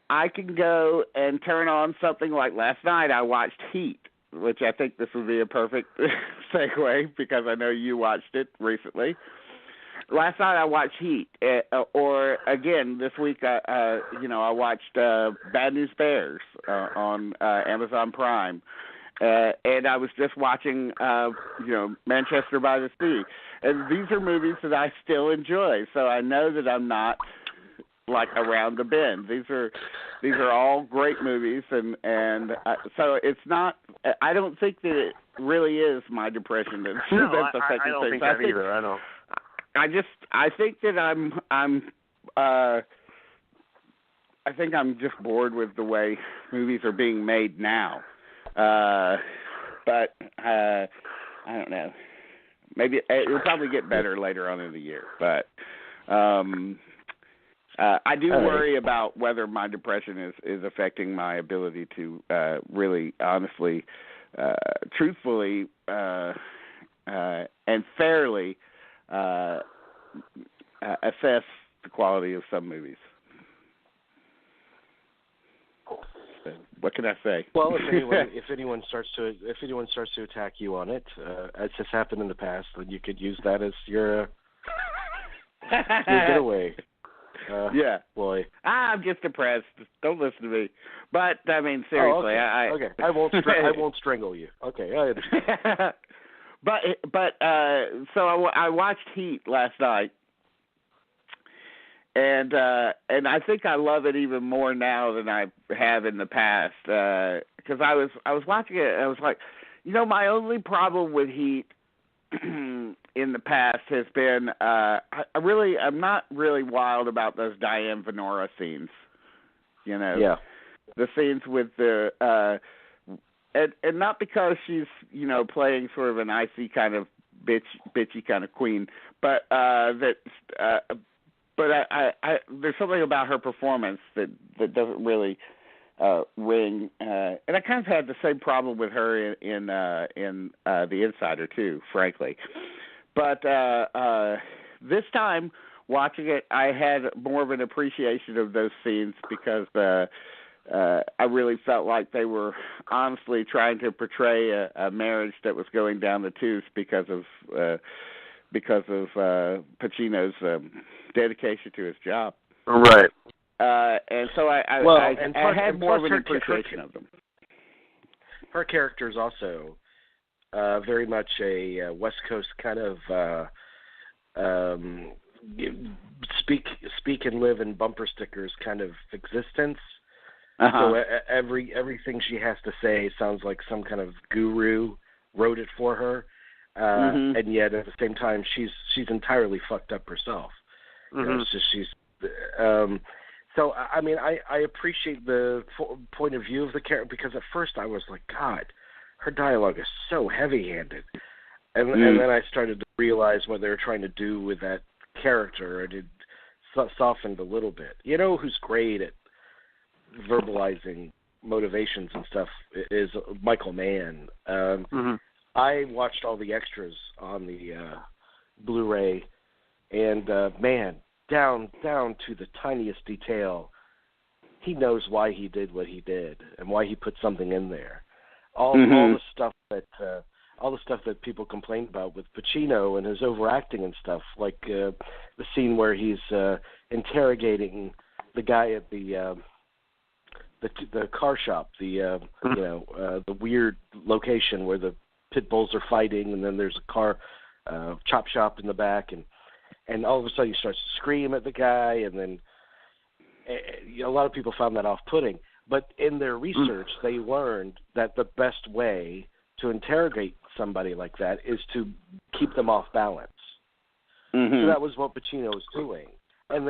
I can go and turn on something like last night I watched Heat, which I think this would be a perfect segue because I know you watched it recently. Last night I watched Heat, or again this week I watched Bad News Bears on Amazon Prime, and I was just watching Manchester by the Sea, and these are movies that I still enjoy. So I know that I'm not like around the bend. These are all great movies, and so it's not. I don't think that it really is my depression that's affecting things. I don't think that either. I don't. I think that I think I'm just bored with the way movies are being made now. But I don't know. Maybe it'll probably get better later on in the year. But I do worry about whether my depression is affecting my ability to really, honestly, truthfully, and fairly assess the quality of some movies. What can I say? Well, if anyone starts to attack you on it, as has happened in the past, then you could use that as your getaway. Yeah, boy. I'm just depressed. Don't listen to me. But I mean, seriously, okay. I won't strangle you. Okay, I understand. So I watched Heat last night, and I think I love it even more now than I have in the past. Because I was watching it, and I was like, my only problem with Heat in the past has been I'm not really wild about those Diane Venora scenes. Yeah. The scenes with the and not because she's playing sort of an icy kind of bitchy kind of queen, but there's something about her performance that doesn't really ring. And I kind of had the same problem with her in The Insider too, frankly. But this time watching it, I had more of an appreciation of those scenes because I really felt like they were honestly trying to portray a marriage that was going down the tubes because of Pacino's dedication to his job. Right. And so I had more of an appreciation of them. Her character is also very much a West Coast kind of speak and live in bumper stickers kind of existence. Uh-huh. So everything she has to say sounds like some kind of guru wrote it for her, and yet at the same time she's entirely fucked up herself. Mm-hmm. It's just so I mean I appreciate the point of view of the character because at first I was like, God, her dialogue is so heavy-handed, and then I started to realize what they were trying to do with that character, and it softened a little bit. Who's great at verbalizing motivations and stuff is Michael Mann. I watched all the extras on the Blu-ray, and man, down to the tiniest detail, he knows why he did what he did and why he put something in there. All the stuff that people complain about with Pacino and his overacting and stuff, like the scene where he's interrogating the guy at the car shop, the weird location where the pit bulls are fighting, and then there's a car chop shop in the back, and all of a sudden he starts to scream at the guy, and then a lot of people found that off-putting. But in their research, they learned that the best way to interrogate somebody like that is to keep them off balance. So that was what Pacino was doing. And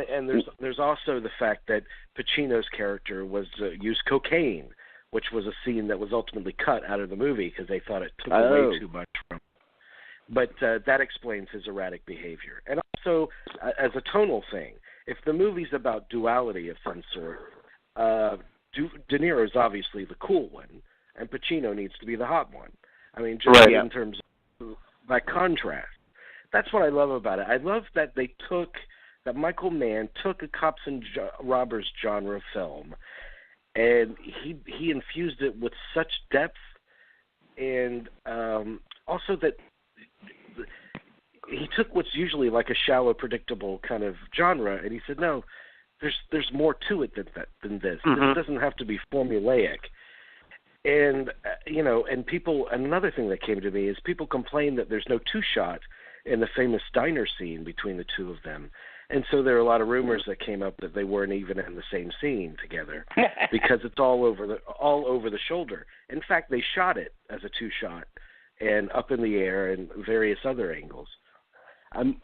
there's also the fact that Pacino's character was used cocaine, which was a scene that was ultimately cut out of the movie because they thought it took away too much from him. But that explains his erratic behavior. And also, as a tonal thing, if the movie's about duality of some sort, De Niro is obviously the cool one, and Pacino needs to be the hot one. I mean, just in terms of that contrast. That's what I love about it. I love that they took that Michael Mann took a cops and robbers genre film, and he infused it with such depth, and also that he took what's usually like a shallow, predictable kind of genre, and he said, no, there's more to it than this. Mm-hmm. This doesn't have to be formulaic. And and people. And another thing that came to me is people complain that there's no two-shot in the famous diner scene between the two of them, and so there are a lot of rumors that came up that they weren't even in the same scene together because it's all over the shoulder. In fact, they shot it as a two-shot and up in the air and various other angles. And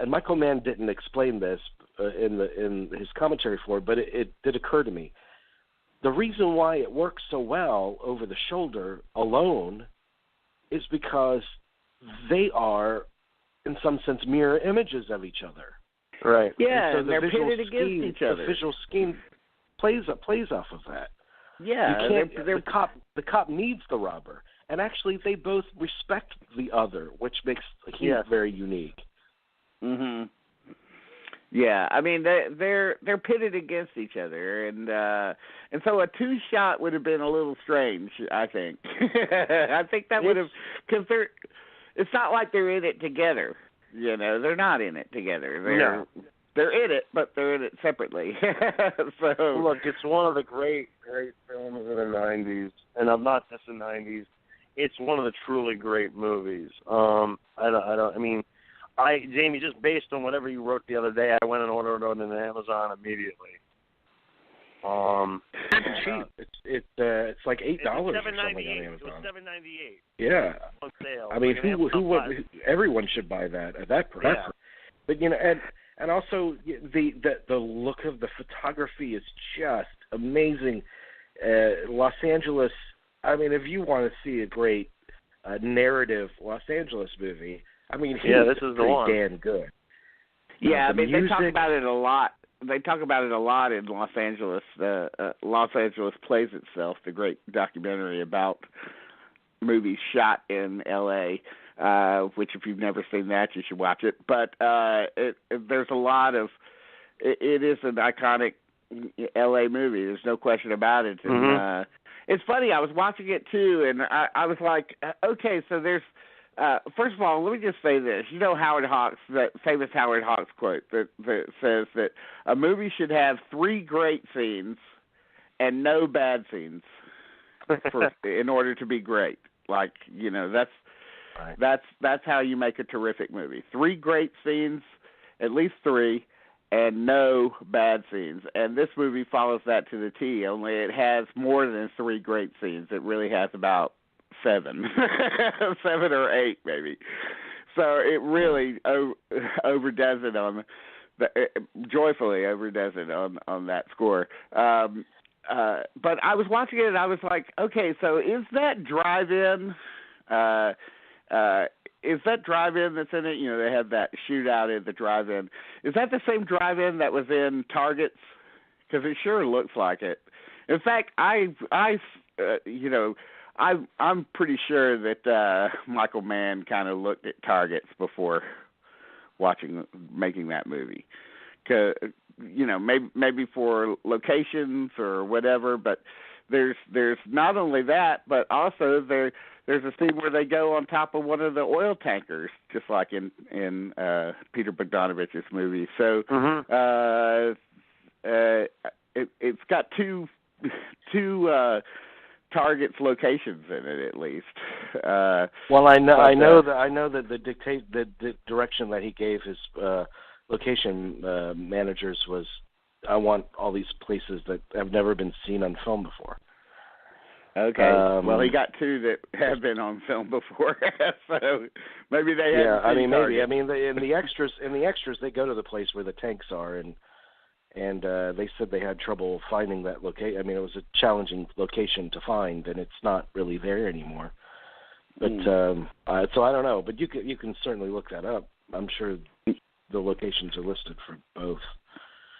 Michael Mann didn't explain this in his commentary for it, but it did occur to me. The reason why it works so well over the shoulder alone is because they are, in some sense, mirror images of each other. Right. Yeah, so and they're pitted against each other. The visual scheme plays off of that. Yeah, you can't. The cop needs the robber, and actually, they both respect the other, which makes Heat very unique. Mhm. Yeah, I mean they're pitted against each other, and so a two-shot would have been a little strange. I think. I think that would have, because it's not like they're in it together. They're not in it together. They're in it, but they're in it separately. So look, it's one of the great films of the '90s, and not just the '90s. It's one of the truly great movies. Jamie, just based on whatever you wrote the other day, I went and ordered it on Amazon immediately. It's cheap. It's like $8 or something on Amazon. It was $7.98. Yeah. On sale. I mean, everyone should buy that at that price. Yeah. But and also the look of the photography is just amazing. Los Angeles. I mean, if you want to see a great narrative Los Angeles movie, I mean, this is the one. Damn good. Yeah, they talk about it a lot. They talk about it a lot in Los Angeles. Los Angeles Plays Itself, the great documentary about movies shot in L.A., which if you've never seen that, you should watch it. But there's a lot of it is an iconic L.A. movie. There's no question about it. And it's funny. I was watching it too, and I was like, okay, so there's. First of all, let me just say this. Howard Hawks, that famous Howard Hawks quote that says that a movie should have 3 great scenes and no bad scenes in order to be great. That's how you make a terrific movie. 3 great scenes, at least 3, and no bad scenes. And this movie follows that to the T, only it has more than 3 great scenes. It really has about 7 or 8 maybe. So it really overdoes it joyfully overdoes it on that score. But I was watching it and I was like, okay, so is that drive-in? Is that drive-in that's in it? They had that shootout in the drive-in. Is that the same drive-in that was in Targets? Because it sure looks like it. In fact, I'm pretty sure that Michael Mann kind of looked at Targets before making that movie. Maybe for locations or whatever, but there's not only that, but also there's a scene where they go on top of one of the oil tankers, just like in Peter Bogdanovich's movie. So it's got two Target's locations in it, at least. Well, I know that the direction that he gave his location managers was, I want all these places that have never been seen on film before. Okay. Well, he got 2 that have been on film before, so maybe they haven't. Yeah, I mean, maybe. Target. I mean, in the extras, they go to the place where the tanks are, and they said they had trouble finding that location. I mean, it was a challenging location to find, and it's not really there anymore. But so I don't know. But you can certainly look that up. I'm sure the locations are listed for both.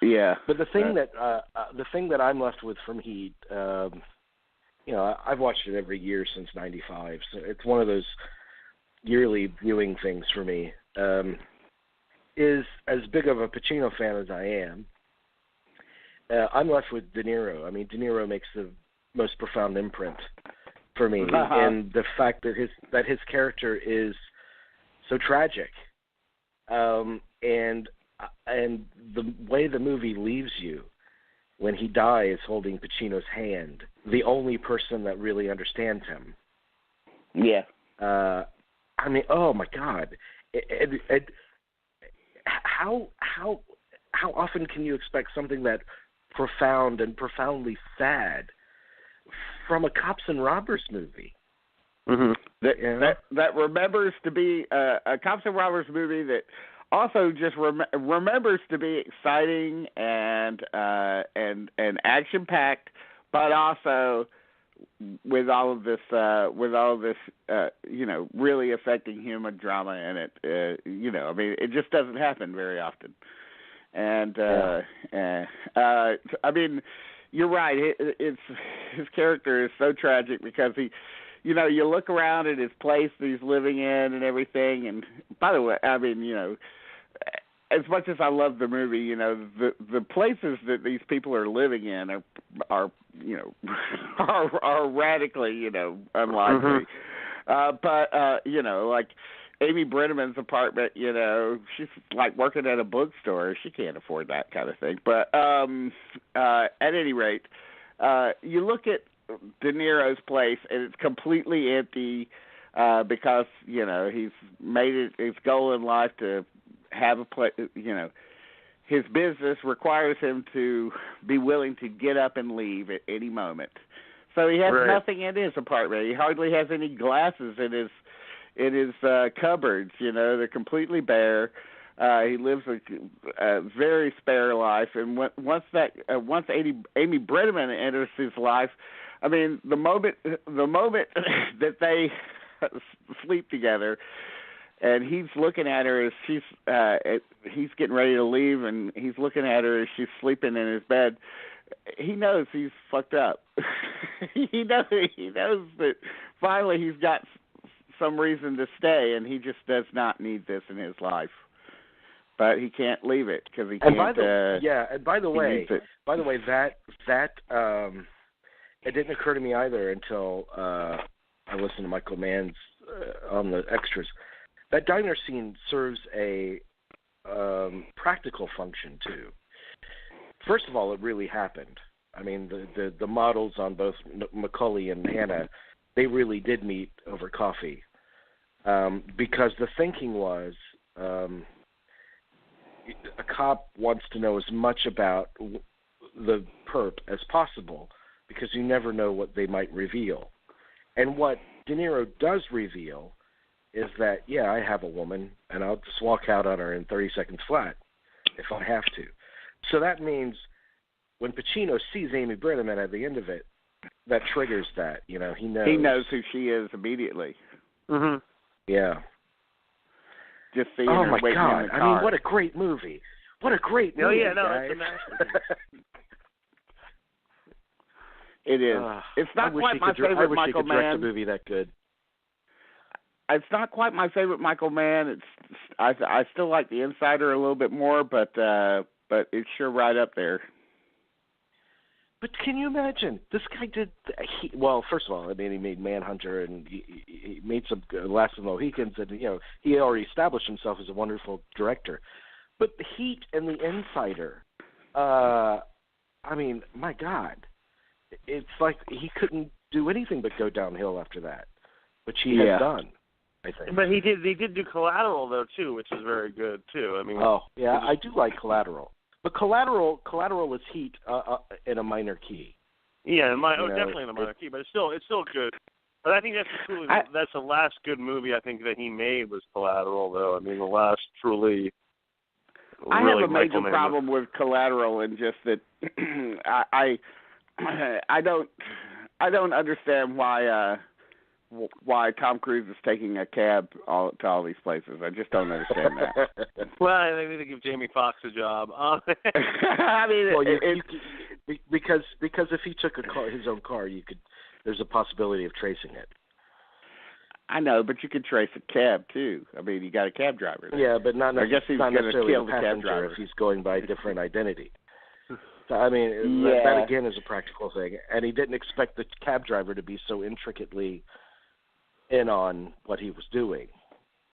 Yeah. But the thing that I'm left with from Heat, I've watched it every year since '95, so it's one of those yearly viewing things for me. is as big of a Pacino fan as I am. I'm left with De Niro. I mean, De Niro makes the most profound imprint for me, and the fact that his character is so tragic, and the way the movie leaves you when he dies holding Pacino's hand, the only person that really understands him. Yeah. I mean, oh my God! How often can you expect something that profound and profoundly sad from a cops and robbers movie? Mm-hmm. That remembers to be a cops and robbers movie that also just remembers to be exciting and action packed, but also with all of this really affecting human drama in it. I mean, it just doesn't happen very often. And I mean, you're right. His character is so tragic because he, you look around at his place that he's living in and everything. And by the way, I mean, as much as I love the movie, the places that these people are living in are radically, unlikely. But like Amy Brenneman's apartment, she's like working at a bookstore. She can't afford that kind of thing. But at any rate, you look at De Niro's place, and it's completely empty because, he's made it his goal in life to have a place, his business requires him to be willing to get up and leave at any moment. So he has nothing in his apartment. He hardly has any glasses in his cupboards. They're completely bare. He lives a very spare life, and once Amy Brenneman enters his life, I mean, the moment that they sleep together, and he's looking at her as he's getting ready to leave, and he's looking at her as she's sleeping in his bed. He knows he's fucked up. He knows that finally he's got some reason to stay, and he just does not need this in his life. But he can't leave it because he can't. And by the way, that it didn't occur to me either until I listened to Michael Mann's on the extras. That diner scene serves a practical function too. First of all, it really happened. I mean, the models on both Macaulay and Hannah, they really did meet over coffee, because the thinking was a cop wants to know as much about the perp as possible because you never know what they might reveal. And what De Niro does reveal is that, yeah, I have a woman, and I'll just walk out on her in 30 seconds flat if I have to. So that means when Pacino sees Amy Brenneman at the end of it, that triggers that. He knows. He knows who she is immediately. Mm-hmm. Yeah. Just seeing her my waiting God! in the car. I mean, what a great movie! What a great movie! It's guys. a masterpiece. It is. It's not quite my favorite Michael Mann. I wish he could direct a movie that good. It's not quite my favorite Michael Mann. I still like The Insider a little bit more, but it's sure right up there. But can you imagine? This guy did. Well, first of all, I mean, he made Manhunter, and he made some Last of the Mohicans, and he already established himself as a wonderful director. But Heat and The Insider, I mean, my God, it's like he couldn't do anything but go downhill after that, which he has done, I think. But he did do Collateral though too, which is very good too. I mean, I do like Collateral. But Collateral is Heat in a minor key. Yeah, definitely in a minor key, but it's still good. But I think that's the last good movie I think that he made was Collateral, though. I mean, the last truly. I have a major problem with Collateral, and just that I don't understand why Tom Cruise is taking a cab to all these places. I just don't understand that. Well, I think they give Jamie Foxx a job. I mean, because if he took his own car, there's a possibility of tracing it. I know, but you could trace a cab too. I mean, you got a cab driver there. Yeah, but not necessarily kill the the cab passenger driver if he's going by a different identity. So, I mean, yeah. that again is a practical thing, and he didn't expect the cab driver to be so intricately in on what he was doing.